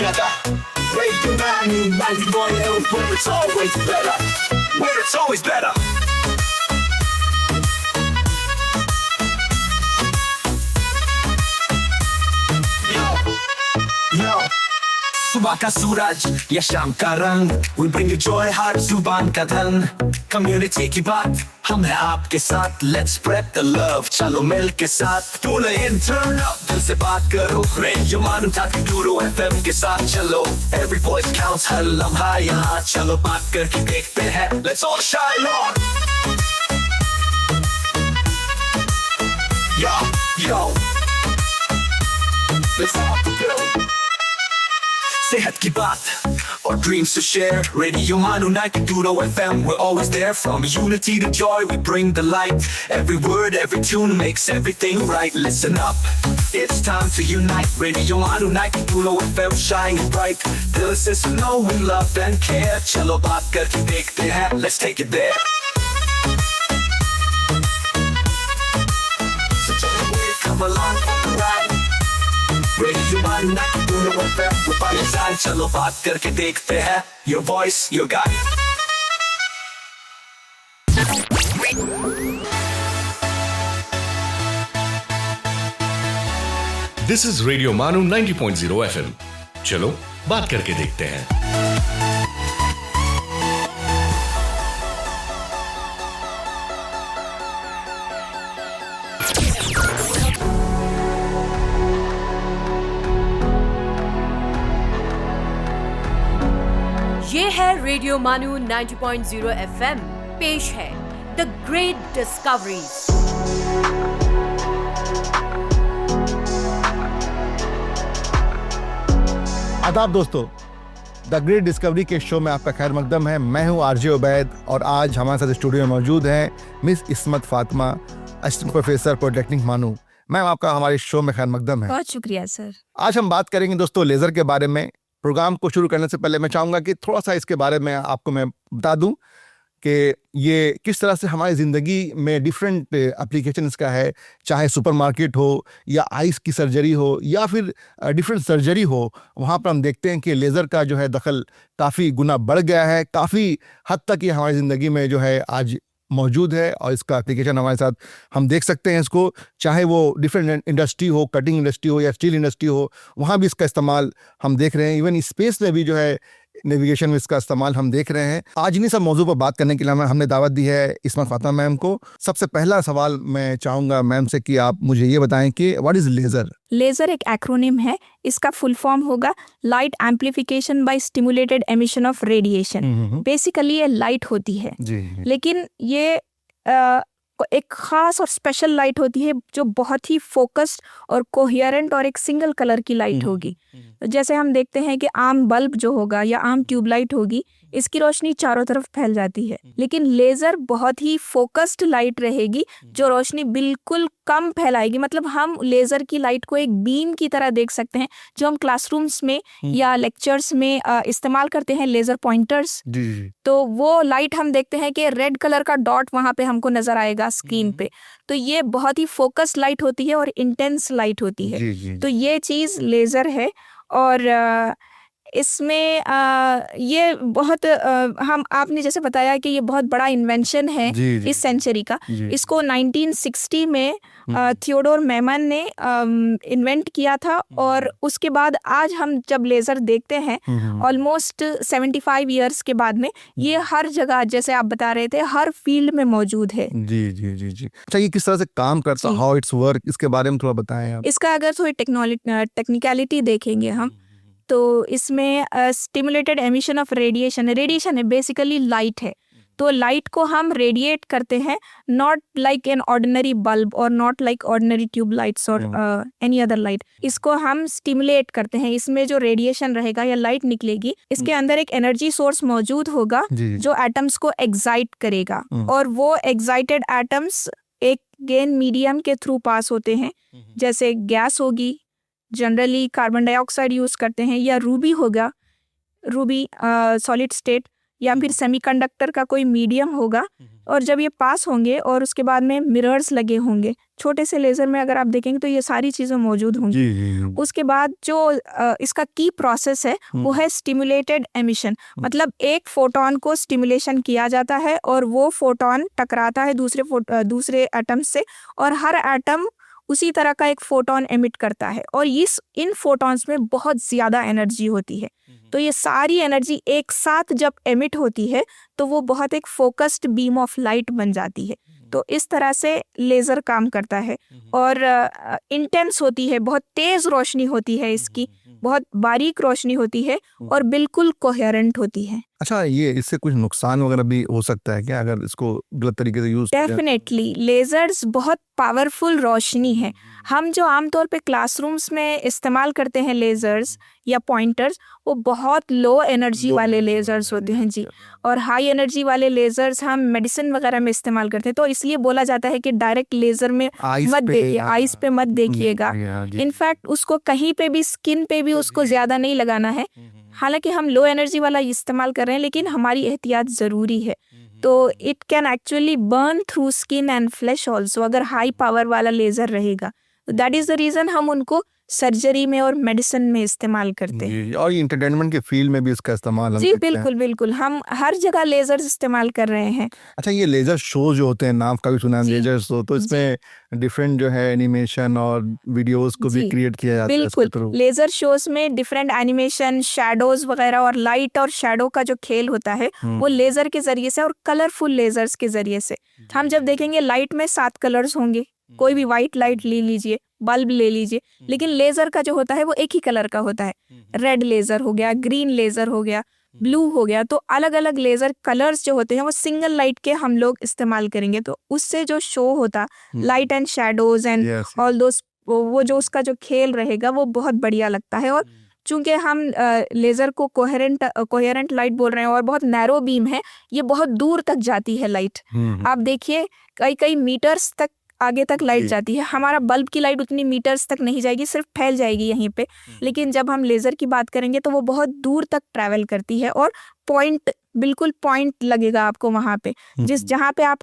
together. Radio 91 where it's always better. Where it's always better. Yo. सुबह का सूरज या शाम का रंग, we bring you joy हर जुबान का धन। Community की बात हम हैं आपके साथ, let's spread the love, चलो मिल के साथ। Tune in, turn up, दिल से बात करो, Radio Manu 92 FM के साथ चलो। Every voice counts, हर लम्हा यहाँ, चलो बात करके देखते हैं, let's all shine on। Yo, let's all go। सेहत की बात और dreams to share, Radio Manu 92 FM, we're always there. From unity to joy, we bring the light. Every word, every tune makes everything right. Listen up, it's time to unite. Radio Manu 92 FM, shining bright. Dill se suno, we love and care. चलो बात करके देखते हैं, let's take it there. So come along for the ride. Radio Manu 92 FM, we're by your side. चलो बात करके देखते हैं, your voice, your guide. This is Radio Manu 90.0 FM. चलो बात करके देखते हैं। ये है रेडियो मानू 90.0 FM, पेश है द ग्रेट डिस्कवरीज। आदाब दोस्तों, द ग्रेट डिस्कवरी के शो में आपका खैर मकदम है। मैं हूं आरजे उबैद और आज हमारे साथ स्टूडियो में मौजूद हैं मिस इस्मत फातिमा, असिस्टेंट प्रोफेसर पॉलिटेक्निक मानू। मैम, आपका हमारे शो में खैर मकदम है। बहुत शुक्रिया सर। आज हम बात करेंगे दोस्तों लेज़र के बारे में। प्रोग्राम को शुरू करने से पहले मैं चाहूँगा कि थोड़ा सा इसके बारे में आपको मैं बता दूं कि ये किस तरह से हमारी ज़िंदगी में डिफरेंट एप्लीकेशन इसका है, चाहे सुपरमार्केट हो या आइस की सर्जरी हो या फिर डिफरेंट सर्जरी हो। वहाँ पर हम देखते हैं कि लेज़र का जो है दखल काफ़ी गुना बढ़ गया है, काफ़ी हद तक ये हमारी ज़िंदगी में जो है आज मौजूद है और इसका एप्लीकेशन हमारे साथ हम देख सकते हैं इसको, चाहे वो डिफरेंट इंडस्ट्री हो, कटिंग इंडस्ट्री हो या स्टील इंडस्ट्री हो, वहाँ भी इसका इस्तेमाल हम देख रहे हैं। इवन स्पेस में भी जो है नेविगेशन में इसका इस्तेमाल हम देख रहे हैं। आज इन्हीं सब मौजू पर बात करने के लिए हमने दावत दी है इस्मत फातिमा मैम को। सबसे पहला सवाल मैं चाहूँगा मैम से कि आप मुझे ये बताएं कि व्हाट इज़ लेज़र? लेज़र एक एक्रोनिम है। इसका फुल फॉर्म होगा light amplification by stimulated emission of radiation. Basically ये लाइट होती है जी। लेकिन ये एक खास और स्पेशल लाइट होती है जो बहुत ही फोकस्ड और कोहेरेंट और एक सिंगल कलर की लाइट होगी। जैसे हम देखते हैं कि आम बल्ब जो होगा या आम ट्यूबलाइट होगी, इसकी रोशनी चारों तरफ फैल जाती है, लेकिन लेज़र बहुत ही फोकस्ड लाइट रहेगी जो रोशनी बिल्कुल कम फैलाएगी। मतलब हम लेज़र की लाइट को एक बीम की तरह देख सकते हैं जो हम क्लासरूम्स में या लेक्चर्स में इस्तेमाल करते हैं, लेज़र पॉइंटर्स। तो वो लाइट हम देखते हैं कि रेड कलर का डॉट वहाँ पे हमको नजर आएगा स्क्रीन पे। तो ये बहुत ही फोकस्ड लाइट होती है और इंटेंस लाइट होती है। तो ये चीज़ लेज़र है और इसमें ये बहुत हम आपने जैसे बताया कि ये बहुत बड़ा इन्वेंशन है इस सेंचुरी का। इसको 1960 में थियोडोर मैमन ने इन्वेंट किया था और उसके बाद आज हम जब लेज़र देखते हैं ऑलमोस्ट 75 इयर्स के बाद में ये हर जगह, जैसे आप बता रहे थे, हर फील्ड में मौजूद है। जी। अच्छा, ये किस तरह से काम करता है, हाउ इट्स वर्क, इसके बारे में थोड़ा बताएं आप। इसका अगर थोड़ी टेक्निकलिटी देखेंगे हम तो इसमें स्टिमुलेटेड एमिशन ऑफ रेडिएशन है, बेसिकली लाइट है। तो लाइट को हम रेडिएट करते हैं, not like an ordinary bulb और not like ordinary tube lights और एनी अदर लाइट। इसको हम स्टिमुलेट करते हैं। इसमें जो रेडिएशन रहेगा या लाइट निकलेगी, इसके अंदर एक एनर्जी सोर्स मौजूद होगा जो एटम्स को एक्साइट करेगा और वो एक्साइटेड एटम्स एक गेन मीडियम के थ्रू पास होते हैं, जैसे गैस होगी, जनरली कार्बन डाइऑक्साइड यूज करते हैं, या रूबी होगा, रूबी सॉलिड स्टेट, या फिर सेमीकंडक्टर का कोई मीडियम होगा, और जब ये पास होंगे और उसके बाद में मिरर्स लगे होंगे, छोटे से लेज़र में अगर आप देखेंगे तो ये सारी चीज़ें मौजूद होंगी। जी जी उसके बाद जो इसका की प्रोसेस है वो है स्टिमुलेटेड एमिशन, मतलब एक फोटोन को स्टिमुलेशन किया जाता है और वो फोटोन टकराता है दूसरे एटम से, और हर एटम उसी तरह का एक फोटोन एमिट करता है, और इन फोटॉन्स में बहुत ज़्यादा एनर्जी होती है। तो ये सारी एनर्जी एक साथ जब एमिट होती है तो वो बहुत एक फोकस्ड बीम ऑफ लाइट बन जाती है। तो इस तरह से लेज़र काम करता है, और इंटेंस होती है, बहुत तेज़ रोशनी होती है इसकी, बहुत बारीक रोशनी होती है और बिल्कुल कोहेरेंट होती है। अच्छा, ये इससे कुछ नुकसान वगैरह भी हो सकता है क्या अगर इसको गलत तरीके से यूज किया जाए? डेफिनेटली लेज़र्स बहुत पावरफुल रोशनी है। हम जो आमतौर पे क्लासरूम्स में इस्तेमाल करते हैं लेज़र्स या पॉइंटर्स, वो बहुत लो एनर्जी वाले लेज़र्स होते हैं जी, और हाई एनर्जी वाले लेज़र्स हम मेडिसिन वगैरह में इस्तेमाल करते हैं। तो इसलिए बोला जाता है कि डायरेक्ट लेज़र में आइस मत पे, देखिए, आइस पे मत देखिएगा। जी। इनफैक्ट उसको कहीं पे भी, स्किन पे भी उसको ज़्यादा नहीं लगाना है। हालांकि हम लो एनर्जी वाला इस्तेमाल कर रहे हैं, लेकिन हमारी एहतियात ज़रूरी है। तो it can actually burn through skin and flash also, अगर हाई पावर वाला लेज़र रहेगा। दैट इज़ द रीज़न हम उनको सर्जरी में और मेडिसिन में इस्तेमाल करते हैं। जी, और ये इंटरटेनमेंट के फील्ड में भी इसका इस्तेमाल हम जी करते हैं। बिल्कुल बिल्कुल, हम हर जगह लेज़र इस्तेमाल कर रहे हैं। अच्छा, ये लेजर शो जो होते हैं, नाम का भी सुना है जी, लेजर शो, तो इसमें डिफरेंट जो है एनिमेशन और वीडियोस को भी जी, क्रिएट किया जाता है बिल्कुल। इसके थ्रू। लेज़र शोज में डिफरेंट एनिमेशन, शैडोज वगैरह और लाइट और शैडो का जो खेल होता है वो लेज़र के ज़रिए से और कलरफुल लेज़र्स के ज़रिए से। हम जब देखेंगे लाइट में 7 कलर्स होंगे, कोई भी वाइट लाइट ले लीजिए, बल्ब ले लीजिए, लेकिन लेज़र का जो होता है वो एक ही कलर का होता है। रेड लेज़र हो गया, ग्रीन लेज़र हो गया, ब्लू हो गया। तो अलग अलग लेज़र कलर्स जो होते हैं वो सिंगल लाइट के हम लोग इस्तेमाल करेंगे, तो उससे जो शो होता light and shadows and Yes, all those, वो जो उसका जो खेल रहेगा वो बहुत बढ़िया लगता है। और चूंकि हम लेज़र को कोहेरेंट लाइट बोल रहे हैं और बहुत नैरो बीम है, ये बहुत दूर तक जाती है लाइट। आप देखिए कई मीटर्स तक आगे तक लाइट जाती है। हमारा बल्ब की लाइट उतनी मीटर्स तक नहीं जाएगी, सिर्फ फैल जाएगी यहीं पे। लेकिन जब हम लेज़र की बात करेंगे तो वो बहुत दूर तक ट्रैवल करती है, और बिल्कुल पॉइंट लगेगा आपको वहां पे, जहाँ पे आप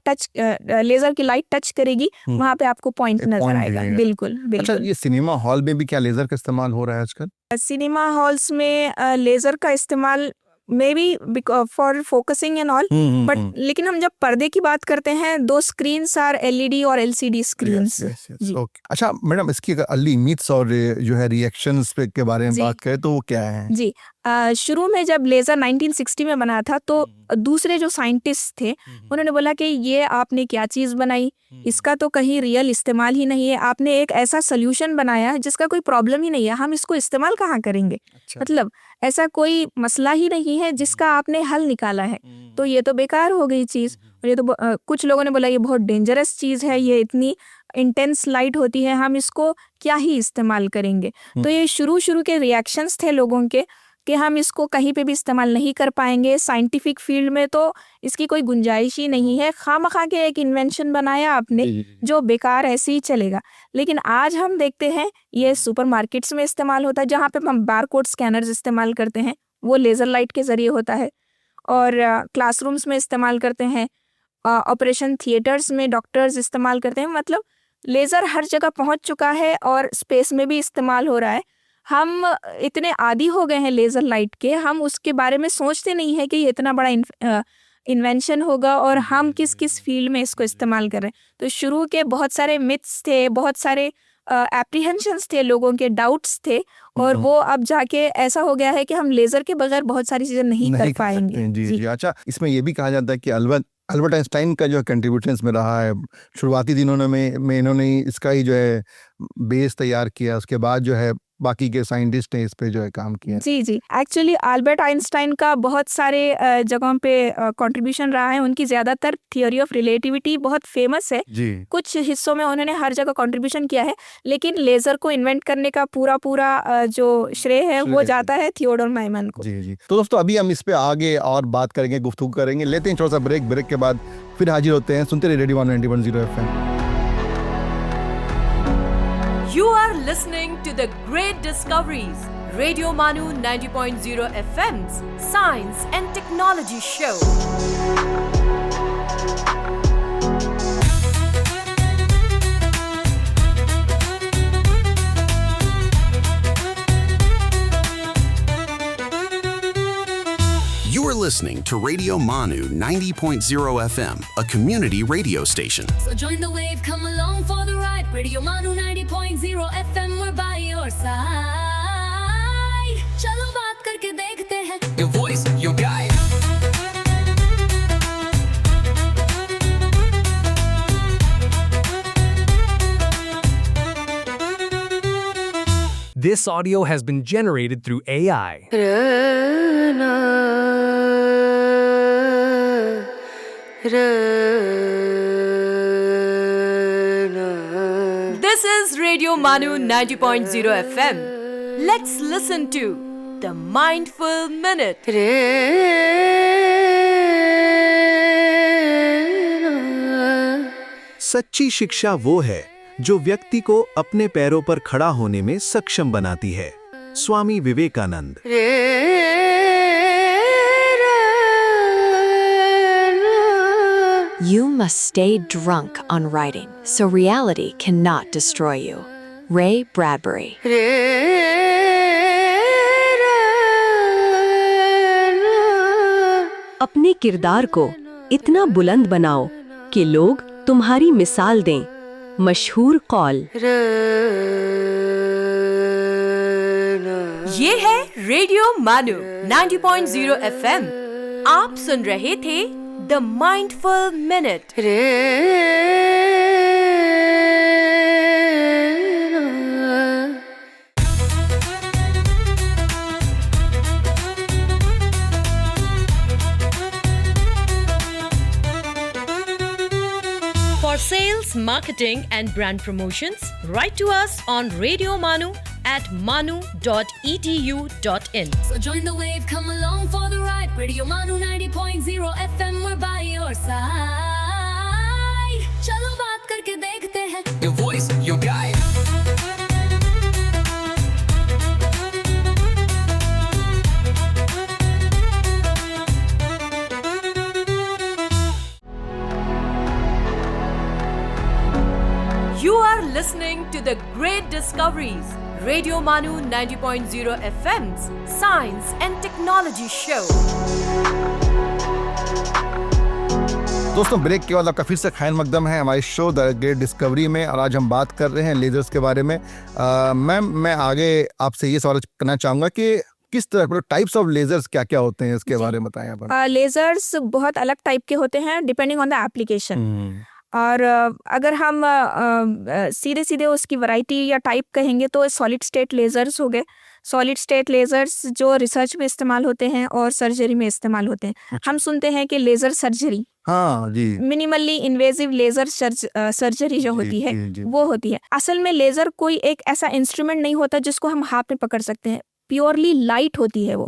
लेज़र की लाइट टच करेगी वहां पे आपको पॉइंट नजर point आएगा। दिखेगा। बिल्कुल अच्छा, बिल्कुल। ये सिनेमा हॉल में भी क्या लेजर का इस्तेमाल हो रहा है आजकल? सिनेमा हॉल्स में लेज़र का इस्तेमाल may be for focusing and all, but लेकिन हम जब पर्दे की बात करते हैं, दो स्क्रीन्स आर एलईडी और एलसीडी स्क्रीन्स। जी। ओके। अच्छा मैडम, इसकी अर्ली मिथ्स और जो है रिएक्शंस के बारे में जी। बात करें तो वो क्या है? जी, शुरू में जब लेज़र 1960 में बना था तो दूसरे जो साइंटिस्ट थे उन्होंने बोला कि ये आपने क्या चीज़ बनाई, इसका तो कहीं रियल इस्तेमाल ही नहीं है, आपने एक ऐसा सोल्यूशन बनाया है जिसका कोई प्रॉब्लम ही नहीं है, हम इसको इस्तेमाल कहाँ करेंगे? मतलब ऐसा कोई मसला ही नहीं है जिसका आपने हल निकाला है, तो ये तो बेकार हो गई चीज़। और ये तो कुछ लोगों ने बोला ये बहुत डेंजरस चीज़ है, ये इतनी इंटेंस लाइट होती है, हम इसको क्या ही इस्तेमाल करेंगे। तो ये शुरू के रिएक्शंस थे लोगों के कि हम इसको कहीं पे भी इस्तेमाल नहीं कर पाएंगे, साइंटिफिक फील्ड में तो इसकी कोई गुंजाइश ही नहीं है, खामखा के एक इन्वेंशन बनाया आपने जो बेकार ऐसे ही चलेगा। लेकिन आज हम देखते हैं ये सुपरमार्केट्स में इस्तेमाल होता है, जहाँ पे हम बारकोड स्कैनर्स इस्तेमाल करते हैं वो लेज़र लाइट के ज़रिए होता है, और क्लासरूम्स में इस्तेमाल करते हैं, ऑपरेशन थिएटर्स में डॉक्टर्स इस्तेमाल करते हैं। मतलब लेज़र हर जगह पहुँच चुका है और स्पेस में भी इस्तेमाल हो रहा है। हम इतने आदी हो गए हैं लेज़र लाइट के, हम उसके बारे में सोचते नहीं है कि ये इतना बड़ा इन्वेंशन होगा और हम किस किस फील्ड में इसको इस्तेमाल कर रहे हैं। तो शुरू के बहुत सारे मिथ्स थे, बहुत सारे एप्रीहेंशंस थे, लोगों के डाउट्स थे, और वो अब जाके ऐसा हो गया है कि हम लेज़र के बगैर बहुत सारी चीज़ें नहीं कर पाएंगे। जी। अच्छा, इसमें ये भी कहा जाता है कि अल्बर्ट आइंस्टाइन का जो कंट्रीब्यूशन इसमें रहा है, शुरुआती दिनों में इन्होंने इसका ही जो है बेस तैयार किया, उसके बाद जो है बाकी के साइंटिस्ट ने इस पे जो है काम किया। जी, एक्चुअली अल्बर्ट आइंस्टाइन का बहुत सारे जगहों पे कंट्रीब्यूशन रहा है। उनकी ज़्यादातर थियोरी ऑफ रिलेटिविटी बहुत फेमस है जी। कुछ हिस्सों में उन्होंने हर जगह कंट्रीब्यूशन किया है, लेकिन लेज़र को इन्वेंट करने का पूरा जो श्रेय है वो जाता है थियोडोर मैमन को। जी। तो दोस्तों, अभी हम इस पे आगे और बात करेंगे, गुफ्तगू करेंगे, लेते हैं छोटा सा ब्रेक के बाद फिर हाजिर होते हैं। सुनते रहिए radio 91.0 FM। You are listening to the Great Discoveries, Radio Manu 90.0 FM's Science and Technology Show. You are listening to Radio Manu 90.0 FM, a community radio station. So join the wave, come along for the ride. Radio Manu 90.0 FM, we're by your side. चलो बात करके देखते हैं. Your voice, your guide. This audio has been generated through AI. This is Radio Manu 90.0 FM. Let's listen to The Mindful Minute. सच्ची शिक्षा वो है जो व्यक्ति को अपने पैरों पर खड़ा होने में सक्षम बनाती है। Swami Vivekananda. You must stay drunk on writing, so reality cannot destroy you. Ray Bradbury. अपने किरदार को इतना बुलंद बनाओ कि लोग तुम्हारी मिसाल दें। मशहूर कौल। ये है रेडियो मानू 90.0 FM। आप सुन रहे थे the mindful minute. For sales, marketing and brand promotions, write to us on Radio Manu at manu.edu.in. So join the wave, come along for the ride. Radio Manu 90.0 FM, we're by your side. चलो बात करके देखते हैं. Your voice, your guide. You are listening to The Great Discoveries, Radio Manu 90.0 FM's Science and Technology Show. दोस्तों, break के बाद आपका फिर से खैर मकदम है हमारे शो द ग्रेट डिस्कवरी में, और आज हम बात कर रहे हैं लेजर्स के बारे में। मैम, मैं आगे आपसे ये सवाल करना चाहूँगा कि किस तरह टाइप्स ऑफ लेजर्स क्या क्या होते हैं, इसके बारे में बताएं आप। लेजर्स बहुत अलग टाइप के होते हैं डिपेंडिंग ऑन द एप्लीकेशन। और अगर हम सीधे सीधे उसकी वैरायटी या टाइप कहेंगे तो सॉलिड स्टेट लेजर्स हो गए। सॉलिड स्टेट लेजर्स जो रिसर्च में इस्तेमाल होते हैं और सर्जरी में इस्तेमाल होते हैं। हम सुनते हैं कि लेजर सर्जरी, हाँ जी, मिनिमली इन्वेजिव लेजर सर्जरी जो होती है वो होती है। असल में लेजर कोई एक ऐसा इंस्ट्रूमेंट नहीं होता जिसको हम हाथ में पकड़ सकते हैं। प्योरली लाइट होती है वो,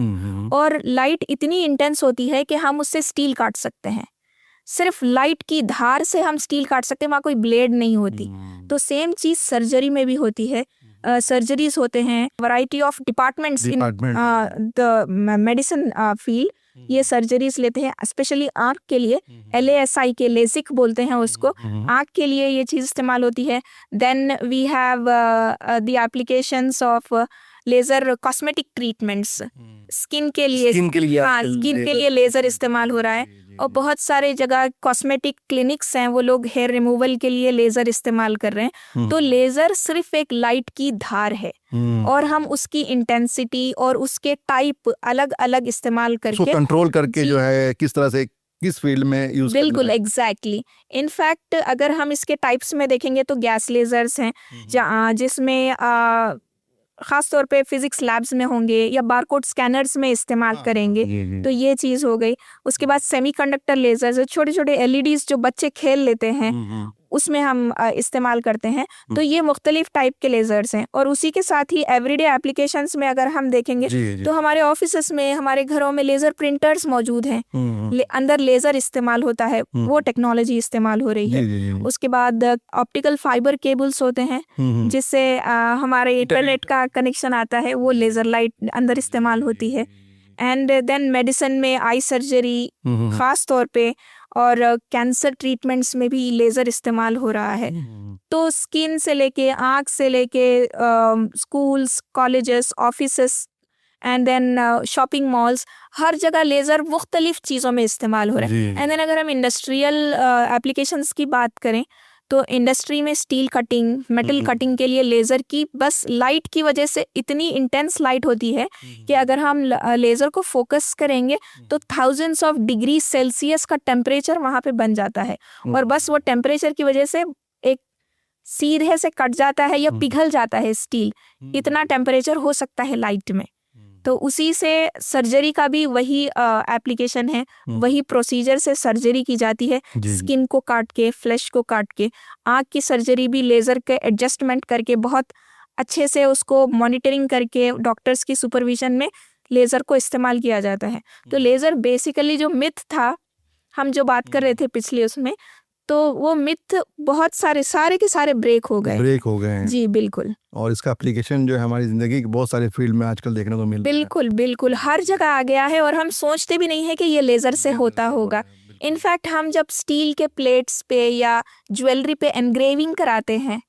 और लाइट इतनी इंटेंस होती है कि हम उससे स्टील काट सकते हैं। सिर्फ लाइट की धार से हम स्टील काट सकते हैं, वहाँ कोई ब्लेड नहीं होती। तो सेम चीज सर्जरी में भी होती है। सर्जरीज होते हैं, variety of departments in the medicine field ये सर्जरीज लेते हैं, स्पेशली आंख के लिए। LASI के लेसिक बोलते हैं उसको, आंख के लिए ये चीज इस्तेमाल होती है। Then we have the applications of laser cosmetic treatments, skin के लिए स्किन के लिए लेजर इस्तेमाल हो रहा है। और बहुत सारे जगह कॉस्मेटिक क्लिनिक्स हैं, वो लोग हेयर रिमूवल के लिए लेजर इस्तेमाल कर रहे हैं। तो लेजर सिर्फ एक लाइट की धार है, और हम उसकी इंटेंसिटी और उसके टाइप अलग अलग इस्तेमाल करके कंट्रोल करके जो है किस तरह से किस फील्ड में यूज। बिल्कुल एग्जैक्टली। इनफैक्ट अगर हम इसके टाइप्स में देखेंगे तो गैस लेजर्स हैं जिसमें खास तौर पे फिजिक्स लैब्स में होंगे या बारकोड स्कैनर्स में इस्तेमाल करेंगे। तो ये चीज हो गई। उसके बाद सेमीकंडक्टर लेजर्स, छोटे छोटे LEDs जो बच्चे खेल लेते हैं, उसमें हम इस्तेमाल करते हैं। तो ये मुख्तलिफ टाइप के लेज़र्स हैं और उसी के साथ ही एवरीडे एप्लीकेशंस में अगर हम देखेंगे तो हमारे ऑफिसेस में, हमारे घरों में लेज़र प्रिंटर्स मौजूद हैं, अंदर लेज़र इस्तेमाल होता है, वो टेक्नोलॉजी इस्तेमाल हो रही है। उसके बाद ऑप्टिकल फाइबर केबल्स होते हैं जिससे हमारे इंटरनेट का कनेक्शन आता है, वो लेज़र लाइट अंदर इस्तेमाल होती है। एंड देन मेडिसिन में आई सर्जरी ख़ास तौर पे और कैंसर ट्रीटमेंट्स में भी लेज़र इस्तेमाल हो रहा है। तो स्किन से लेके, आँख से लेके, schools, colleges, offices and then shopping malls, हर जगह लेज़र मुख्तलिफ चीज़ों में इस्तेमाल हो रहा है। एंड देन अगर हम इंडस्ट्रियल एप्लीकेशंस की बात करें तो इंडस्ट्री में स्टील कटिंग, मेटल कटिंग के लिए लेज़र की बस लाइट की वजह से इतनी इंटेंस लाइट होती है कि अगर हम लेज़र को फोकस करेंगे तो थाउजेंड्स ऑफ डिग्री सेल्सियस का टेम्परेचर वहाँ पे बन जाता है और बस वो टेम्परेचर की वजह से एक सीधे से कट जाता है या पिघल जाता है स्टील। इतना टेम्परेचर हो सकता है लाइट में। तो उसी से सर्जरी का भी वही एप्लीकेशन है, वही प्रोसीजर से सर्जरी की जाती है, स्किन को काट के, फ्लैश को काट के। आँख की सर्जरी भी लेज़र के एडजस्टमेंट करके बहुत अच्छे से उसको मॉनिटरिंग करके डॉक्टर्स की सुपरविजन में लेज़र को इस्तेमाल किया जाता है। तो लेज़र बेसिकली जो मिथ था, हम जो बात कर रहे थे पिछले उसमें, तो वो मिथ बहुत सारे के सारे ब्रेक हो गए हैं। जी बिल्कुल। और इसका एप्लीकेशन जो है हमारी जिंदगी के बहुत सारे फील्ड में आजकल देखने को मिल रहा है। बिल्कुल हर जगह आ गया है और हम सोचते भी नहीं है कि ये लेज़र से होता होगा। इनफैक्ट हम जब स्टील के प्लेट्स पे या ज्वेलरी पे एनग्रेविंग कराते हैं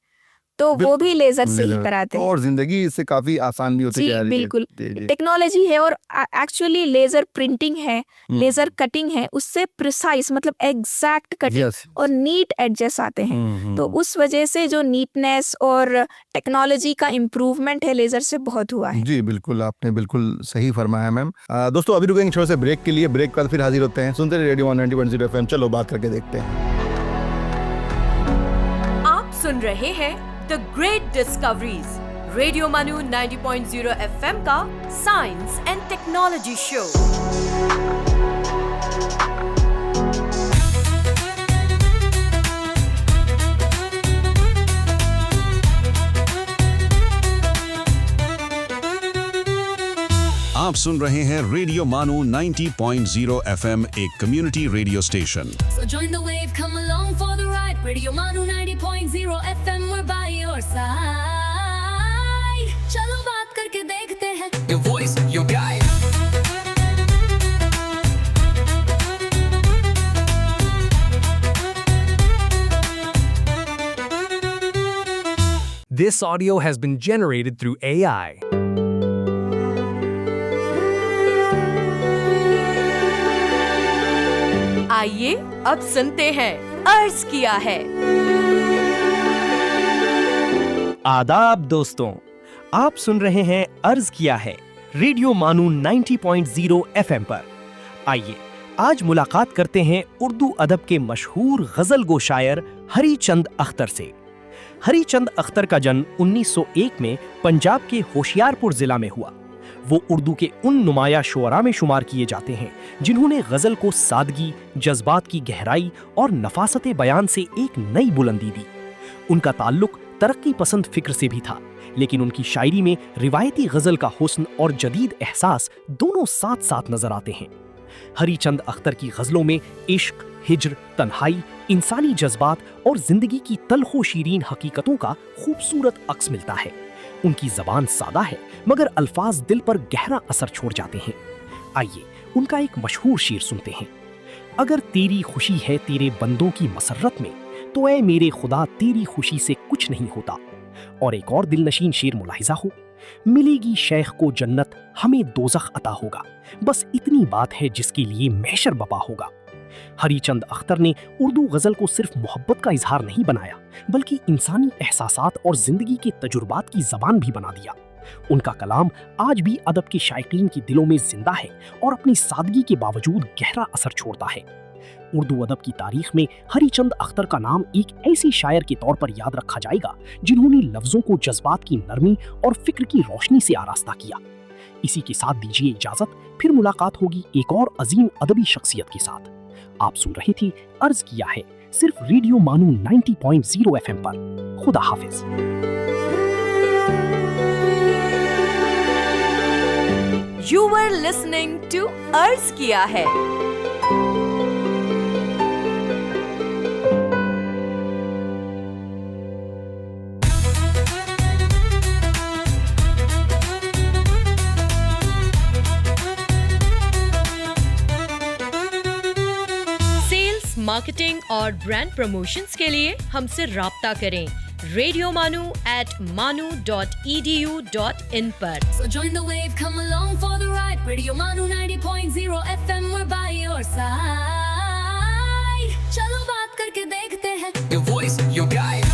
तो वो भी लेज़र से ही कराते हैं और जिंदगी इससे काफी आसान भी होती जा रही है। बिल्कुल टेक्नोलॉजी है और एक्चुअली लेज़र प्रिंटिंग है, लेज़र कटिंग है, उससे प्रिसाइज मतलब एग्जैक्ट कटिंग और नीट एडजस्ट आते हैं। तो उस वजह से जो नीटनेस और टेक्नोलॉजी का इम्प्रूवमेंट है लेज़र से बहुत हुआ है। जी बिल्कुल, आपने बिल्कुल सही फरमाया मैम। दोस्तों अभी रुकेंगे छोटे से ब्रेक के लिए, ब्रेक के बाद फिर हाजिर होते हैं। सुनते रहिए रेडियो 90.0 FM। चलो बात करके देखते हैं। आप सुन रहे हैं the great discoveries, radio Manu 90.0 FM का साइंस एंड टेक्नोलॉजी शो। आप सुन रहे हैं रेडियो मानू 90.0 FM, एक community radio station. So join the wave, come along for the ride. Radio Manu 90.0 FM, we're by your side. चलो बात करके देखते हैं। Your voice, your guide. This audio has been generated through AI. आइए अब सुनते हैं अर्ज किया है। आदाब दोस्तों, आप सुन रहे हैं अर्ज किया है रेडियो मानू 90.0 FM पर। आइए आज मुलाकात करते हैं उर्दू अदब के मशहूर गजल गो शायर हरीचंद अख्तर से। हरीचंद अख्तर का जन्म 1901 में पंजाब के होशियारपुर जिला में हुआ। वो उर्दू के उन नुमाया शुअरा में शुमार किए जाते हैं जिन्होंने गजल को सादगी, जज्बात की गहराई और नफासत बयान से एक नई बुलंदी दी। उनका ताल्लुक तरक्की पसंद फिक्र से भी था, लेकिन उनकी शायरी में रिवायती गजल का हुस्न और जदीद एहसास दोनों साथ साथ नजर आते हैं। हरीचंद अख्तर की गजलों में इश्क, हिज्र, तन्हाई, इंसानी जज्बात और जिंदगी की तल्खो शीरीन हकीकतों का खूबसूरत अक्स मिलता है। उनकी जबान सादा है मगर अल्फाज दिल पर गहरा असर छोड़ जाते हैं। आइए उनका एक मशहूर शेर सुनते हैं। अगर तेरी खुशी है तेरे बंदों की मसरत में, तो ऐ मेरे खुदा तेरी खुशी से कुछ नहीं होता। और एक और दिलनशीन शेर मुलाहिजा हो, मिलेगी शेख को जन्नत, हमें दोज़ख अता होगा, बस इतनी बात है जिसके लिए महशर बपा होगा। हरीचंद अख्तर ने उर्दू गजल को सिर्फ मोहब्बत का इजहार नहीं बनाया, बल्कि इंसानी एहसासात और जिंदगी के तजुर्बात की जबान भी बना दिया। उनका कलाम आज भी अदब के शायकीन के दिलों में जिंदा है और अपनी सादगी के बावजूद गहरा असर छोड़ता है। उर्दू अदब की तारीख में हरीचंद अख्तर का नाम एक ऐसी शायर के तौर पर याद रखा जाएगा जिन्होंने लफ्जों को जज्बात की नरमी और फिक्र की रोशनी से आरास्ता किया। इसी के साथ दीजिए इजाजत, फिर मुलाकात होगी एक और अजीम अदबी शख्सियत के साथ। आप सुन रही थी अर्ज किया है सिर्फ रेडियो मानू 90.0 एफएम पर। खुदा हाफिज। You were listening to अर्ज किया है। सेल्स, मार्केटिंग और ब्रांड प्रमोशंस के लिए हमसे राब्ता करें radiomanu@manu.edu.in पर। So join the wave, come along for the ride. Radio Manu 90.0 FM, we're by your side. चलो बात करके देखते हैं। Your voice, your guide.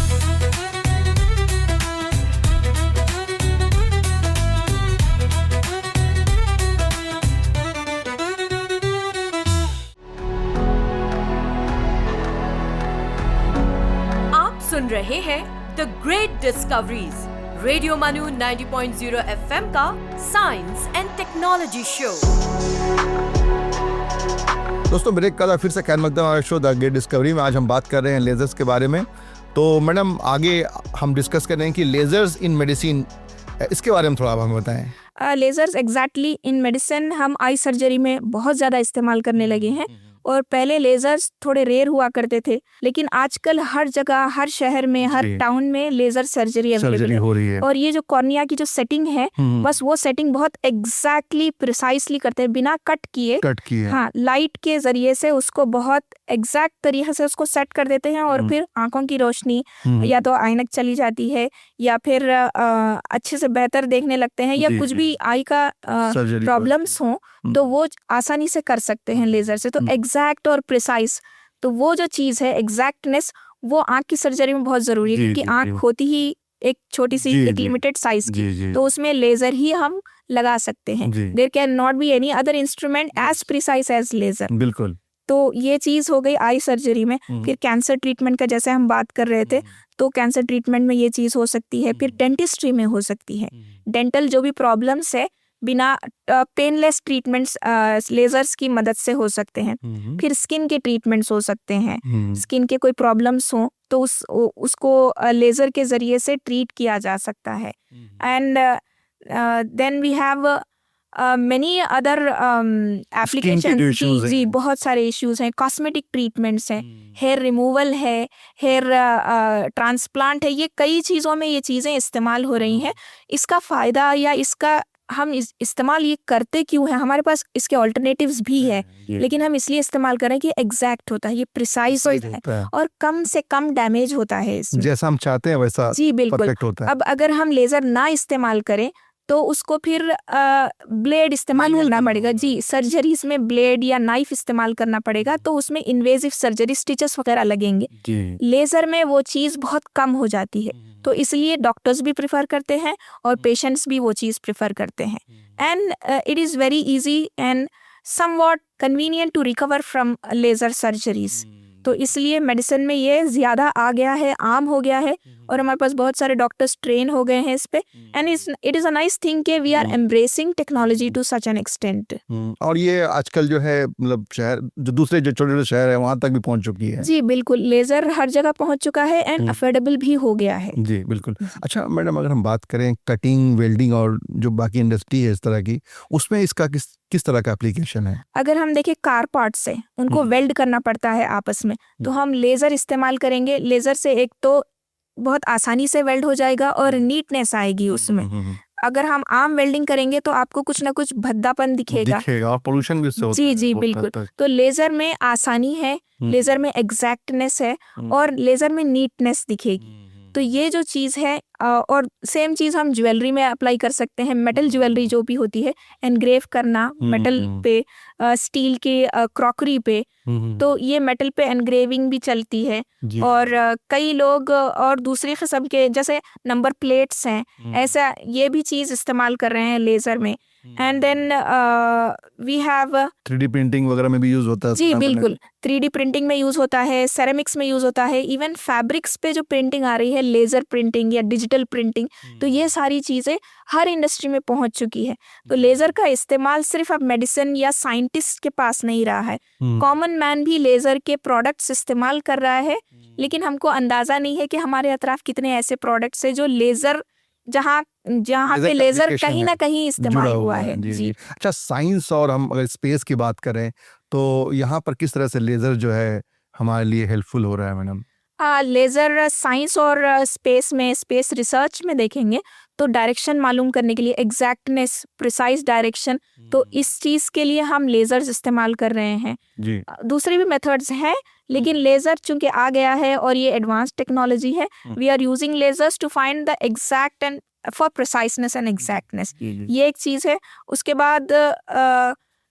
आप सुन रहे हैं द ग्रेट डिस्कवरीज, रेडियो मानू 90.0 FM का साइंस एंड टेक्नोलॉजी शो। दोस्तों ब्रेक का फिर से खैर मकदम हमारे शो द ग्रेट डिस्कवरी में आज हम बात कर रहे हैं लेजर्स के बारे में। तो मैडम आगे हम डिस्कस कर रहे हैं कि लेजर्स इन मेडिसिन, इसके बारे में थोड़ा आप हमें बताएं। लेजर्स एग्जैक्टली इन मेडिसिन हम आई सर्जरी में बहुत ज़्यादा इस्तेमाल करने लगे हैं। और पहले लेजर्स थोड़े रेयर हुआ करते थे, लेकिन आजकल हर जगह, हर शहर में, हर टाउन में लेजर सर्जरी अवेलेबल हो रही है। और ये जो कॉर्निया की जो सेटिंग है, बस वो सेटिंग बहुत एग्जैक्टली प्रिसाइसली करते हैं, बिना कट किए। हाँ, लाइट के जरिए से उसको बहुत एग्जैक्ट तरीके से उसको सेट कर देते हैं और फिर आंखों की रोशनी या तो ऐनक चली जाती है या फिर अच्छे से बेहतर देखने लगते हैं, या कुछ भी आई का प्रॉब्लम्स हो तो वो आसानी से कर सकते हैं लेजर से। तो एग्जैक्ट और प्रिसाइज, तो वो जो चीज है एग्जैक्टनेस, वो आंख की सर्जरी में बहुत जरूरी है, क्योंकि आंख होती ही एक छोटी सी, एक लिमिटेड साइज की, तो उसमें लेजर ही हम लगा सकते हैं। There can not be any other instrument as precise as laser. बिल्कुल। तो ये चीज हो गई आई सर्जरी में। फिर कैंसर ट्रीटमेंट का जैसे हम बात कर रहे थे, तो कैंसर ट्रीटमेंट में ये चीज हो सकती है। फिर डेंटिस्ट्री में हो सकती है। डेंटल जो भी प्रॉब्लम्स है, बिना पेनलेस ट्रीटमेंट्स लेजर्स की मदद से हो सकते हैं। फिर स्किन के ट्रीटमेंट्स हो सकते हैं। स्किन के कोई प्रॉब्लम्स हो तो उसको लेजर के जरिए से ट्रीट किया जा सकता है। And then we have many other applications। जी बहुत सारे इश्यूज हैं। कॉस्मेटिक ट्रीटमेंट्स हैं, हेयर रिमूवल है, हेयर ट्रांसप्लांट है, ये कई चीज़ों में ये चीज़ें इस्तेमाल हो रही हैं। इसका फ़ायदा या इसका हम इस्तेमाल ये करते क्यों हैं, हमारे पास इसके ऑल्टरनेटिव्स भी है, लेकिन हम इसलिए इस्तेमाल करें कि एग्जैक्ट होता है, ये प्रिसाइज होता है और कम से कम डैमेज होता है इसमें। जैसा हम चाहते हैं वैसा जी बिल्कुल परफेक्ट होता है। अब अगर हम लेजर ना इस्तेमाल करें तो उसको फिर ब्लेड इस्तेमाल करना पड़ेगा। जी, सर्जरीज में ब्लेड या नाइफ इस्तेमाल करना पड़ेगा, तो उसमें इन्वेजिव सर्जरी, स्टिचेस वगैरह लगेंगे। लेजर में वो चीज़ बहुत कम हो जाती है, तो इसलिए डॉक्टर्स भी प्रेफर करते हैं और पेशेंट्स भी वो चीज़ प्रेफर करते हैं। And it is very easy and somewhat convenient to recover from laser surgeries. तो इसलिए मेडिसिन में ये ज़्यादा आ गया है, आम हो गया है, और हमारे पास बहुत सारे डॉक्टर्स ट्रेन हो गए हैं इस पे। And it is a nice thing कि we are embracing technology to such an extent. और ये आजकल जो है मतलब शहर, जो दूसरे जो छोटे छोटे शहर है वहाँ तक भी पहुँच चुकी है। जी बिल्कुल, लेजर हर जगह पहुँच चुका है एंड अफोर्डेबल भी हो गया है। जी बिल्कुल। अच्छा मैडम, अगर हम बात करें कटिंग, वेल्डिंग और जो बाकी इंडस्ट्री है इस तरह की, उसमें इसका किस तरह का एप्लीकेशन है? अगर हम देखें कार पार्ट्स है, उनको वेल्ड करना पड़ता है आपस में, तो हम लेजर इस्तेमाल करेंगे। लेजर से एक तो बहुत आसानी से वेल्ड हो जाएगा और नीटनेस आएगी उसमें। अगर हम आम वेल्डिंग करेंगे तो आपको कुछ ना कुछ भद्दापन दिखेगा और पोल्यूशन भी उससे होता है। जी बिल्कुल। तो लेजर में आसानी है, लेजर में एग्जैक्टनेस है और लेजर में नीटनेस दिखेगी। तो ये जो चीज़ है, और सेम चीज़ हम ज्वेलरी में अप्लाई कर सकते हैं। मेटल ज्वेलरी जो भी होती है, एनग्रेव करना मेटल पे, स्टील के क्रॉकरी पे, तो ये मेटल पे एनग्रेविंग भी चलती है। और कई लोग और दूसरी किस्म के जैसे नंबर प्लेट्स हैं, ऐसा ये भी चीज़ इस्तेमाल कर रहे हैं लेज़र में। And then we have 3D printing वगैरह में भी यूज होता है जी बिल्कुल 3D प्रिंटिंग में यूज होता है, सेरेमिक्स में यूज होता है, इवन फैब्रिक्स पे जो प्रिंटिंग आ रही है, लेजर प्रिंटिंग या डिजिटल प्रिंटिंग, तो ये सारी चीजें हर इंडस्ट्री में पहुंच चुकी है। तो लेजर का इस्तेमाल सिर्फ अब मेडिसिन या साइंटिस्ट के पास नहीं रहा है, कॉमन मैन भी लेजर के प्रोडक्ट्स इस्तेमाल कर रहा है, लेकिन हमको अंदाजा नहीं है कि हमारे अतराफ कितने ऐसे प्रोडक्ट्स है जो लेजर जहाँ पे लेजर कहीं ना कहीं इस्तेमाल हुआ है। जी। अच्छा, साइंस और हम अगर स्पेस की बात करें तो यहाँ पर किस तरह से लेजर जो है हमारे लिए हेल्पफुल हो रहा है मैडम? लेजर साइंस और स्पेस में, स्पेस रिसर्च में देखेंगे तो डायरेक्शन मालूम करने के लिए, एग्जैक्टनेस, प्रिसाइज डायरेक्शन, तो इस चीज के लिए हम लेजर्स इस्तेमाल कर रहे हैं। जी। दूसरी भी मेथड्स हैं, लेकिन लेजर चूंकि आ गया है और ये एडवांस टेक्नोलॉजी है, we are using lasers to find the exact and for preciseness and exactness, ये एक चीज है। उसके बाद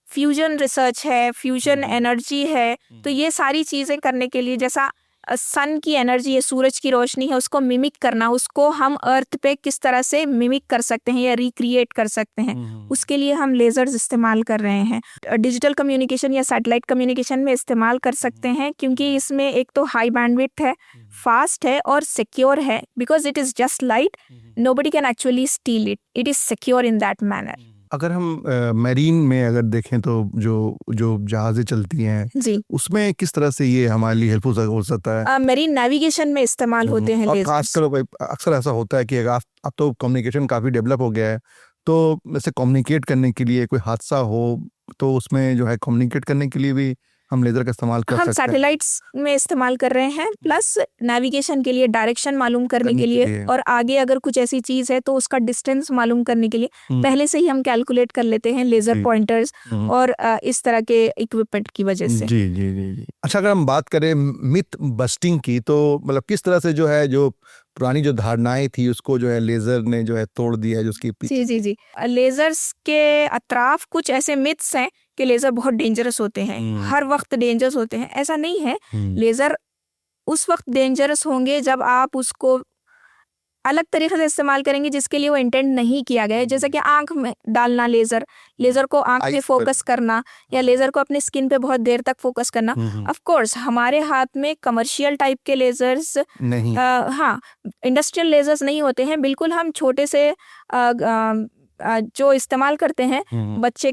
फ्यूजन रिसर्च है, फ्यूजन एनर्जी है, तो ये सारी चीजें करने के लिए, जैसा सन की एनर्जी है, सूरज की रोशनी है, उसको मिमिक करना, उसको हम अर्थ पे किस तरह से मिमिक कर सकते हैं या रिक्रिएट कर सकते हैं, उसके लिए हम लेजर्स इस्तेमाल कर रहे हैं। डिजिटल कम्युनिकेशन या सैटेलाइट कम्युनिकेशन में इस्तेमाल कर सकते हैं, क्योंकि इसमें एक तो हाई बैंडविड्थ है, फास्ट है और सिक्योर है, because it is just light, nobody can actually still it, it is secure in that manner. अगर हम मैरीन में अगर देखें तो जो जहाजें चलती हैं जी, उसमें किस तरह से ये हमारे लिए हेल्पफुल हो सकता है? मैरीन नेविगेशन में इस्तेमाल होते हैं और लेजर्स। खासकर अक्सर ऐसा होता है कि अगर अब तो कम्युनिकेशन काफ़ी डेवलप हो गया है, तो जैसे कम्युनिकेट करने के लिए कोई हादसा हो तो उसमें जो है कम्युनिकेट करने के लिए भी हम लेजर का इस्तेमाल कर सकते हैं। हम सैटेलाइट्स में इस्तेमाल कर रहे हैं, प्लस नेविगेशन के लिए, डायरेक्शन मालूम करने के लिए, और आगे अगर कुछ ऐसी चीज है तो उसका डिस्टेंस मालूम करने के लिए पहले से ही हम कैलकुलेट कर लेते हैं लेजर पॉइंटर्स और इस तरह के इक्विपमेंट की वजह से। जी जी जी जी। अच्छा, अगर हम बात करें मिथ बस्टिंग की, तो मतलब किस तरह से जो है जो पुरानी जो धारणाएं थी उसको जो है लेजर ने जो है तोड़ दिया है, जो उसकी जी जी जी। लेजर्स के अतराफ कुछ ऐसे मिथ्स हैं कि लेजर बहुत डेंजरस होते हैं, हर वक्त डेंजरस होते हैं, ऐसा नहीं है। लेजर उस वक्त डेंजरस होंगे जब आप उसको अलग तरीके से इस्तेमाल करेंगे जिसके लिए वो इंटेंट नहीं किया गया है, जैसे कि आंख में डालना लेजर को आंख में फोकस करना, या लेजर को अपने स्किन पे बहुत देर तक फोकस करना। ऑफ कोर्स हमारे हाथ में कमर्शियल टाइप के लेजर्स नहीं, हाँ, इंडस्ट्रियल लेजर्स नहीं होते हैं, बिल्कुल हम छोटे से जो इस्तेमाल करते हैं, बच्चे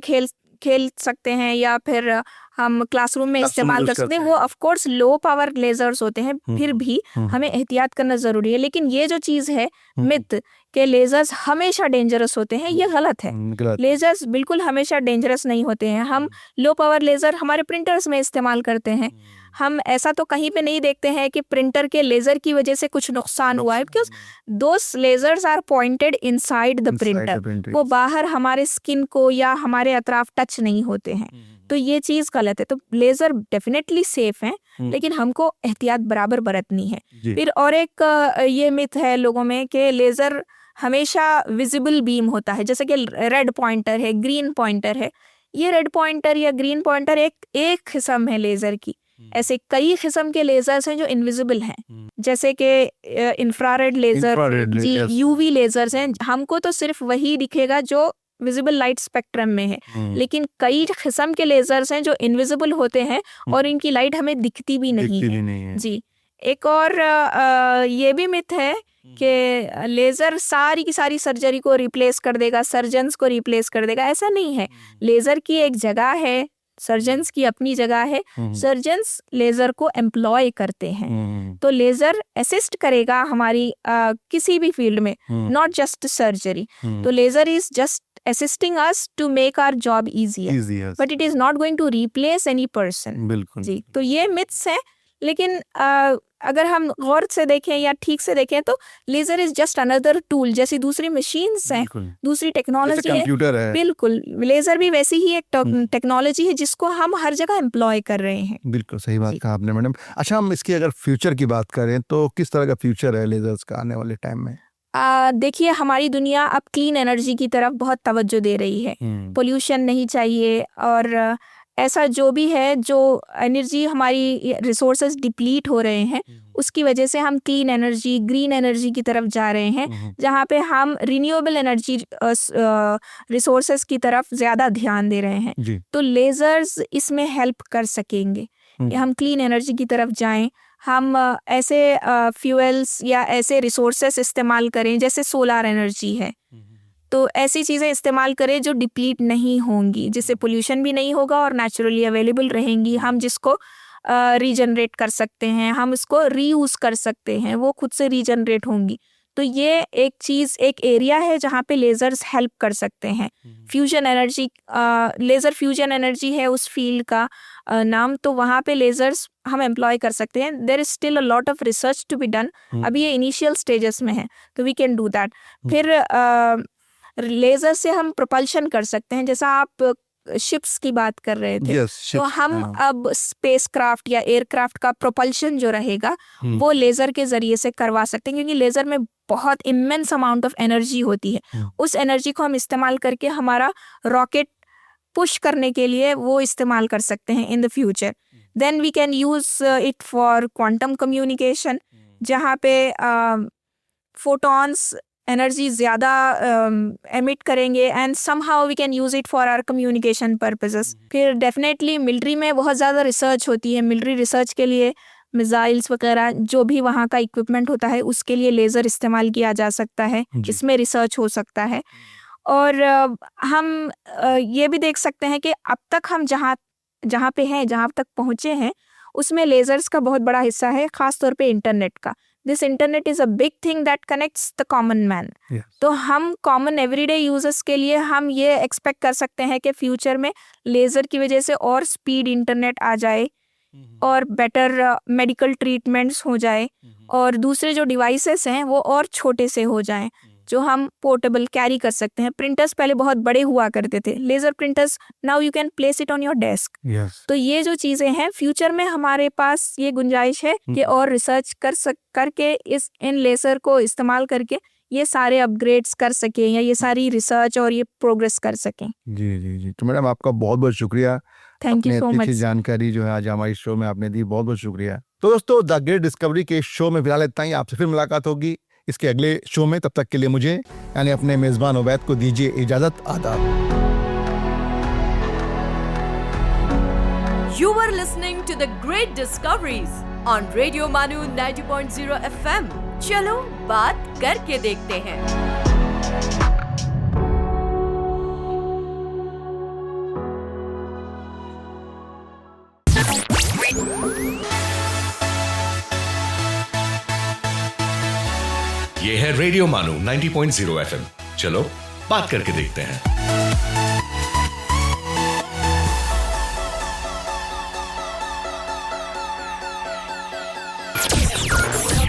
खेल सकते हैं या फिर हम क्लासरूम में इस्तेमाल कर सकते हैं, वो of course low power lasers होते हैं, फिर भी हमें एहतियात करना जरूरी है। लेकिन ये जो चीज है मिथ के लेजर्स हमेशा डेंजरस होते हैं, ये गलत है। लेजर्स बिल्कुल हमेशा डेंजरस नहीं होते हैं। हम लो पावर लेजर हमारे प्रिंटर्स में इस्तेमाल करते हैं, हम ऐसा तो कहीं पे नहीं देखते हैं कि प्रिंटर के लेजर की वजह से कुछ नुकसान हुआ है, because those lasers are pointed inside the printer, वो बाहर हमारे स्किन को या हमारे अतराफ टच नहीं होते हैं, तो ये चीज गलत है। तो लेजर डेफिनेटली सेफ हैं, लेकिन हमको एहतियात बराबर बरतनी है। फिर और एक ये मिथ है लोगों में कि लेजर हमेशा विजिबल बीम होता है, जैसे कि रेड पॉइंटर है, ग्रीन पॉइंटर है। ये रेड पॉइंटर या ग्रीन पॉइंटर एक किस्म है लेजर की, ऐसे कई किस्म के लेजर्स हैं जो इनविजिबल हैं, जैसे कि इंफ्रारेड लेजर, जी, यूवी लेजर्स हैं। हमको तो सिर्फ वही दिखेगा जो विजिबल लाइट स्पेक्ट्रम में है, लेकिन कई किस्म के लेजर्स हैं जो इनविजिबल होते हैं और इनकी लाइट हमें दिखती भी नहीं है। जी, एक और ये भी मिथ है कि लेजर सारी की सारी सर्जरी को रिप्लेस कर देगा, सर्जन्स को रिप्लेस कर देगा, ऐसा नहीं है। लेजर की एक जगह है, सर्जन्स की अपनी जगह है, सर्जन्स लेजर को एम्प्लॉय करते हैं, तो लेजर असिस्ट करेगा हमारी किसी भी फील्ड में, नॉट जस्ट सर्जरी। तो laser is just assisting us to make our job easier, but it is not going to replace any person। बिल्कुल जी, तो ये मिथ्स हैं, लेकिन अगर हम गौर से देखें या ठीक से देखें तो laser is just another tool, जैसी दूसरी मशीन्स हैं, दूसरी टेक्नोलॉजी है, बिल्कुल लेजर भी वैसी ही एक टेक्नोलॉजी है जिसको हम हर जगह एम्प्लॉय कर रहे हैं। बिल्कुल सही बात कहा आपने मैडम। अच्छा, हम इसकी अगर फ्यूचर की बात करें तो किस तरह का फ्यूचर है लेजर्स का आने वाले टाइम में? देखिए, हमारी दुनिया अब क्लीन एनर्जी की तरफ बहुत तवज्जो दे रही है, पोल्यूशन नहीं चाहिए, और ऐसा जो भी है, जो एनर्जी हमारी रिसोर्सेज डिप्लीट हो रहे हैं उसकी वजह से हम क्लीन एनर्जी, ग्रीन एनर्जी की तरफ जा रहे हैं, जहाँ पे हम रिन्यूएबल एनर्जी रिसोर्सेज की तरफ ज़्यादा ध्यान दे रहे हैं। तो लेज़र्स इसमें हेल्प कर सकेंगे कि हम क्लीन एनर्जी की तरफ जाएं, हम ऐसे फ्यूल्स या ऐसे रिसोर्सेस इस्तेमाल करें जैसे सोलार एनर्जी है, तो ऐसी चीज़ें इस्तेमाल करें जो डिप्लीट नहीं होंगी, जिससे पोल्यूशन भी नहीं होगा और नेचुरली अवेलेबल रहेंगी, हम जिसको रीजनरेट कर सकते हैं, हम इसको रीयूज़ कर सकते हैं, वो खुद से रीजनरेट होंगी। तो ये एक चीज़, एक एरिया है जहाँ पे लेज़र्स हेल्प कर सकते हैं। Fusion energy, laser fusion energy है उस फील्ड का नाम, तो वहाँ पे लेज़र्स हम एम्प्लॉय कर सकते हैं। There is still a lot of research to be done, अभी ये इनिशियल स्टेजेस में है, तो वी कैन डू दैट। फिर लेज़र से हम प्रोपल्शन कर सकते हैं, जैसा आप शिप्स की बात कर रहे थे, तो हम अब स्पेसक्राफ्ट या एयरक्राफ्ट का प्रोपल्शन जो रहेगा वो लेज़र के ज़रिए से करवा सकते हैं, क्योंकि लेज़र में बहुत इमेंस अमाउंट ऑफ एनर्जी होती है। उस एनर्जी को हम इस्तेमाल करके हमारा रॉकेट पुश करने के लिए वो इस्तेमाल कर सकते हैं in the future. Then we can use it for quantum communication, जहाँ पे फोटॉन्स एनर्जी ज़्यादा एमिट करेंगे and somehow we can use it for our communication purposes. फिर डेफिनेटली मिलिट्री में बहुत ज़्यादा रिसर्च होती है, मिलिट्री रिसर्च के लिए मिसाइल्स वगैरह जो भी वहाँ का इक्विपमेंट होता है उसके लिए लेज़र इस्तेमाल किया जा सकता है, इसमें रिसर्च हो सकता है। और हम ये भी देख सकते हैं कि अब तक हम जहाँ पे हैं, जहाँ तक पहुँचे हैं, उसमें लेज़र्स का बहुत बड़ा हिस्सा है, ख़ास तौर पे इंटरनेट का। This internet is a big thing that connects the common man. तो हम कॉमन एवरीडे यूजर्स के लिए हम ये एक्सपेक्ट कर सकते हैं कि फ्यूचर में लेज़र की वजह से और स्पीड इंटरनेट आ जाए और बेटर मेडिकल ट्रीटमेंट्स हो जाए, और दूसरे जो डिवाइसेस हैं वो और छोटे से हो जाएं, जो हम पोर्टेबल कैरी कर सकते हैं। प्रिंटर्स पहले बहुत बड़े हुआ करते थे, laser printers now you can place it on your desk. तो ये जो चीज़ें हैं, फ्यूचर में हमारे पास ये गुंजाइश है कि और रिसर्च करके इन लेज़र को इस्तेमाल करके ये सारे अपग्रेड्स कर सकें या ये सारी रिसर्च और ये प्रोग्रेस कर सकें। जी जी जी, तो मैडम आपका बहुत बहुत शुक्रिया। Thank you so much. जानकारी जो है आज हमारे शो में आपने दी, बहुत बहुत शुक्रिया। तो दोस्तों, द ग्रेट डिस्कवरी के शो में फिलहाल इतना ही। आपसे फिर मुलाकात होगी इसके अगले शो में। तब तक के लिए मुझे यानी अपने मेजबान उवैद को दीजिए इजाजत। आदाब। You were listening to the Great Discoveries on Radio Manu 90.0 FM. चलो बात करके देखते हैं। ये है रेडियो मानू 90.0 FM। चलो बात करके देखते हैं।